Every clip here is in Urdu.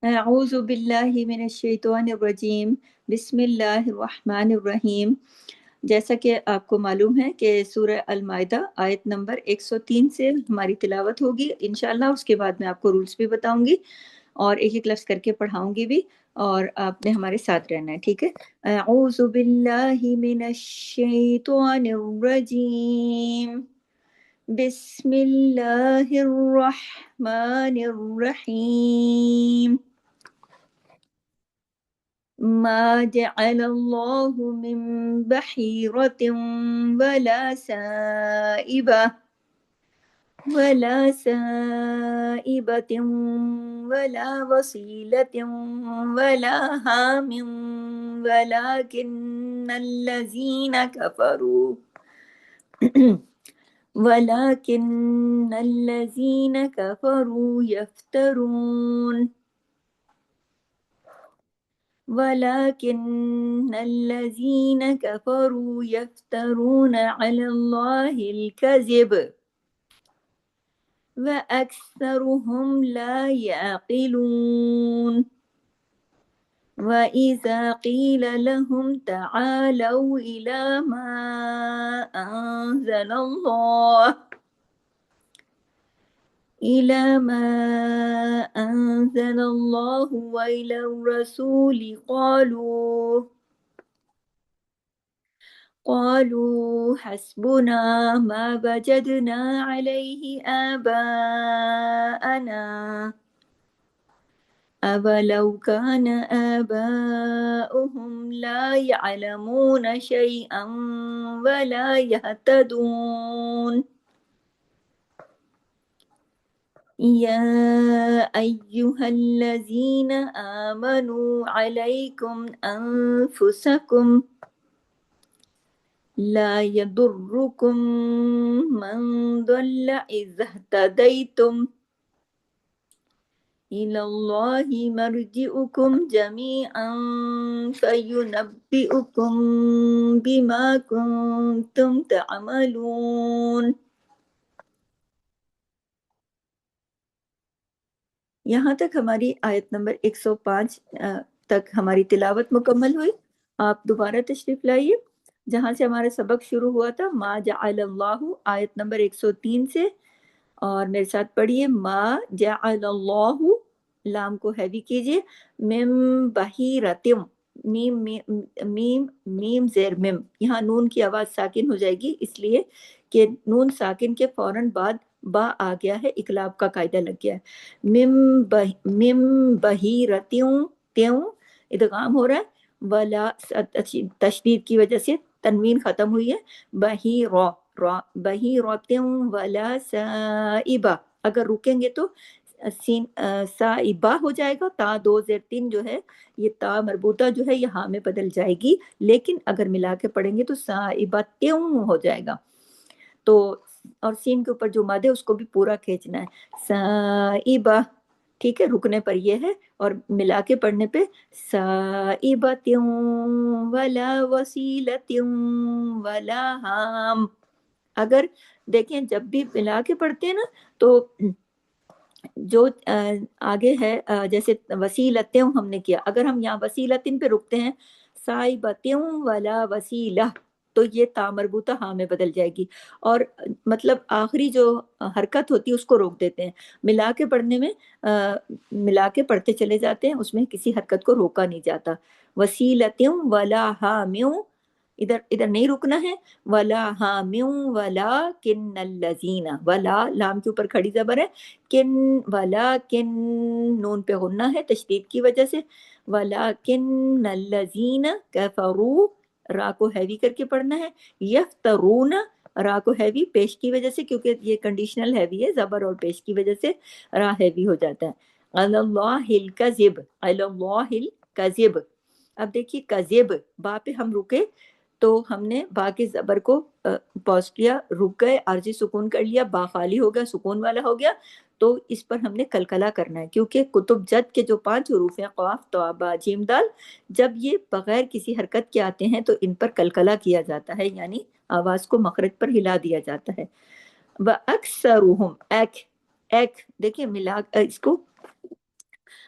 اعوذ باللہ من الشیطان الرجیم، بسم اللہ الرحمن الرحیم۔ جیسا کہ آپ کو معلوم ہے کہ سورہ المائدہ آیت نمبر 103 سے ہماری تلاوت ہوگی انشاءاللہ۔ اس کے بعد میں آپ کو رولز بھی بتاؤں گی اور ایک ایک لفظ کر کے پڑھاؤں گی بھی، اور آپ نے ہمارے ساتھ رہنا ہے، ٹھیک ہے؟ اعوذ باللہ من الشیطان الرجیم، بسم اللہ الرحمن الرحیم۔ ما جعل الله من بحيرة ولا سائبة ولا وصيلة ولا هام ولكن الذين كفروا يفترون على الله الكذب وأكثرهم لا يعقلون وإذا قيل لهم تعالوا إلى ما أنزل الله وإلى الرسول قالوا حسبنا ما وجدنا عليه آباءنا أولو كان آباؤهم لا يعلمون شيئا ولا يهتدون يا أيها الذين آمنوا عليكم أنفسكم لا يضركم من ضل إذا اهتديتم إلى الله مرجعكم جميعا فينبئكم بما كنتم تعملون۔ یہاں تک ہماری آیت نمبر 105 تک ہماری تلاوت مکمل ہوئی۔ آپ دوبارہ تشریف لائیے جہاں سے ہمارا سبق شروع ہوا تھا، ما جعل اللہ، آیت نمبر 103 سے، اور میرے ساتھ پڑھیے ما جعل اللہ، لام کو ہیوی کیجئے، مم بحیرتم، میم زیر مم، یہاں نون کی آواز ساکن ہو جائے گی، اس لیے کہ نون ساکن کے فوراً بعد با آ گیا ہے، اقلاب کا قاعدہ لگ گیا ہے۔ مم بحیرتم، تیوں ادغام ہو رہا ہے، ولا تشدید کی وجہ سے تنوین ختم ہوئی ہے، بحیرتم ولا سائبہ، اگر رکیں گے تو سین سائبہ ہو جائے گا، تا دو زیر تین جو ہے یہ تا مربوطہ جو ہے یہ ہاں میں بدل جائے گی، لیکن اگر ملا کے پڑھیں گے تو سائبہ تیوں ہو جائے گا، تو اور سین کے اوپر جو مد ہے اس کو بھی پورا کھینچنا ہے، سائبہ، ٹھیک ہے؟ رکنے پر یہ ہے، اور ملا کے پڑھنے پہ سائبۃ ولا وسیلۃ ولا ہام۔ اگر دیکھیں جب بھی ملا کے پڑھتے ہیں نا تو جو آگے ہے جیسے وسیلتوں ہم نے کیا، اگر ہم یہاں وسیلتن پہ رکتے ہیں سائبتوں ولا وسیلہ تو یہ تا مربوطہ ہاں میں بدل جائے گی، اور مطلب آخری جو حرکت ہوتی ہے اس کو روک دیتے ہیں، ملا کے پڑھنے میں ملا کے پڑھتے چلے جاتے ہیں، اس میں کسی حرکت کو روکا نہیں جاتا۔ وسیلتوں ولا ہامیوں، ادھر نہیں رکنا ہے، ولا ہامیوں ولا کن الذین، ولا لام کے اوپر کھڑی زبر ہے، کن ولا کن نون پہ غنہ ہے تشدید کی وجہ سے، ولا کن الذین کفروا، را کو ہیوی کر کے پڑھنا ہے، یفترون، را کو ہیوی پیش کی وجہ سے، کیونکہ یہ کنڈیشنل ہیوی ہے، زبر اور پیش کی وجہ سے را ہیوی ہو جاتا ہے، علی اللہ الکذب، علی اللہ الکذب۔ اب دیکھیے کذب، با پہ ہم رکے تو ہم نے با کے زبر کو پوز کیا، رک گئے، عارضی سکون کر لیا، با خالی ہو گیا، سکون والا ہو گیا، تو اس پر ہم نے کلکلا کرنا ہے، کیونکہ کتب جد کے جو 5 حروف ہیں قاف طا با جیم دال، جب یہ بغیر کسی حرکت کے آتے ہیں تو ان پر کلکلا کیا جاتا ہے، یعنی آواز کو مخرج پر ہلا دیا جاتا ہے۔ وَأَكْثَرُهُمْ، ایک دیکھیں ملا اس کو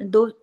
2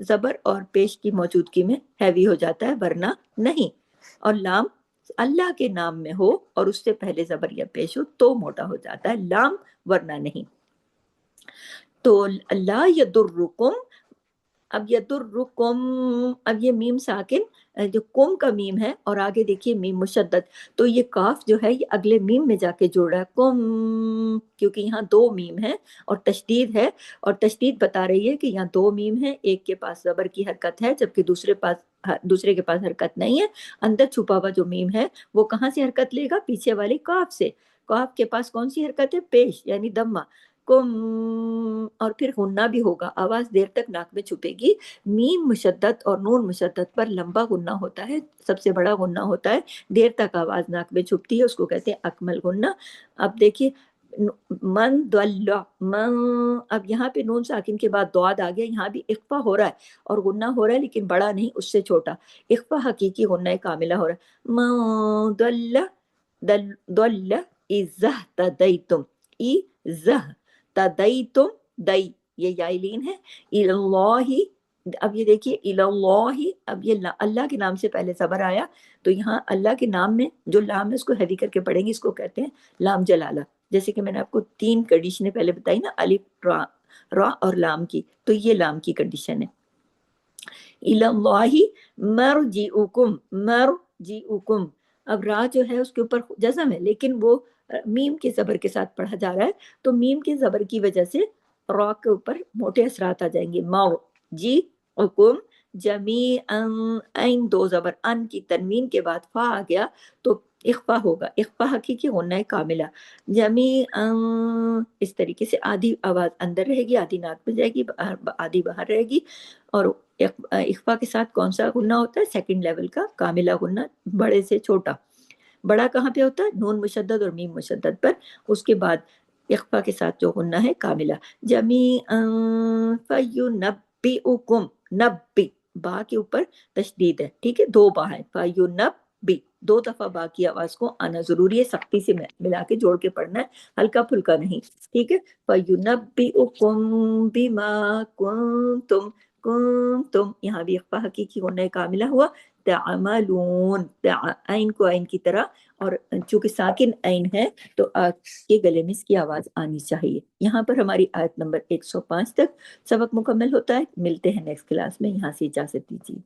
زبر اور پیش کی موجودگی میں ہیوی ہو جاتا ہے ورنہ نہیں، اور لام اللہ کے نام میں ہو اور اس سے پہلے زبر یا پیش ہو تو موٹا ہو جاتا ہے، لام ورنہ نہیں۔ تو لا یدرکم، اب یدرکم، اب یہ میم ساکن جو کم کا میم ہے اور آگے دیکھیے میم مشدد، تو یہ کاف جو ہے یہ اگلے میم میں جا کے جڑ رہا ہے کم، کیونکہ یہاں دو میم ہے اور تشدید ہے، اور تشدید بتا رہی ہے کہ یہاں دو میم ہے، ایک کے پاس زبر کی حرکت ہے جبکہ دوسرے کے پاس حرکت نہیں ہے، اندر چھپا ہوا جو میم ہے وہ کہاں سے حرکت لے گا؟ پیچھے والی کاف سے، کاف کے پاس کون سی حرکت ہے؟ پیش یعنی دمہ، کم، اور پھر غنہ بھی ہوگا، آواز دیر تک ناک میں چھپے گی۔ میم مشدد اور نون مشدد پر لمبا غنہ ہوتا ہے، سب سے بڑا غنہ ہوتا ہے، دیر تک آواز ناک میں چھپتی ہے، اس کو کہتے ہیں اکمل غنہ۔ اب دیکھیے من دل، من، اب یہاں پہ نون ساکن کے بعد دعاد آ گیا، یہاں بھی اخفا ہو رہا ہے اور غنہ ہو رہا ہے لیکن بڑا نہیں، اس سے چھوٹا، اخفا حقیقی غنہ کاملہ ہو رہا ہے، من دل، دل ازہ تدیتم، ازہ تدیتم، دئی یہ یائلین ہے، اللہ، اب یہ دیکھیے اللہ، اب یہ اللہ کے نام سے پہلے صبر آیا تو یہاں اللہ کے نام میں جو لام ہے اس کو ہیوی کر کے پڑھیں گے، اس کو کہتے ہیں لام جلالہ، جیسے کہ میں نے آپ کو 3 کنڈیشنیں پہلے بتائی نا، الف را، را اور لام کی، تو یہ لام کی کنڈیشن ہے۔ اللہ مرجعکم، مرجعکم، اب را جو ہے اس کے اوپر جزم ہے لیکن وہ میم کے زبر کے ساتھ پڑھا جا رہا ہے، تو میم کے زبر کی وجہ سے را کے اوپر موٹے اثرات آ جائیں گے، جی حکم جمیعاً، این دو زبر، ان کی تنوین کے بعد فا آ گیا تو اخفا ہوگا، اخفا حقیقی غنہ کاملہ، جمیعاً، اس طریقے سے آدھی آواز اندر رہے گی، آدھی ناک میں جائے گی، آدھی باہر رہے گی، اور اخفا کے ساتھ کون سا غنہ ہوتا ہے؟ سیکنڈ لیول کا کاملہ غنہ، بڑے سے چھوٹا، بڑا کہاں پہ ہوتا ہے؟ نون مشدد اور میم مشدد پر، اس کے بعد اخفا کے ساتھ جو غنہ ہے کاملہ، جمیعاً فینبئکم، نبی، با کے اوپر تشدید ہے، ٹھیک ہے، 2 با ہے، فینبی، 2 دفعہ با کی آواز کو آنا ضروری ہے، سختی سے ملا کے جوڑ کے پڑھنا ہے، ہلکا پھلکا نہیں، ٹھیک ہے، فینبئکم بما کنتم، کنتم، یہاں بھی اخفا حقیقی غنہ کاملہ ہوا، تعملون، عین کو عین کی طرح، اور چونکہ ساکن عین ہے تو کے گلے میں اس کی آواز آنی چاہیے۔ یہاں پر ہماری آیت نمبر 105 تک سبق مکمل ہوتا ہے، ملتے ہیں نیکسٹ کلاس میں، یہاں سے اجازت دیجیے۔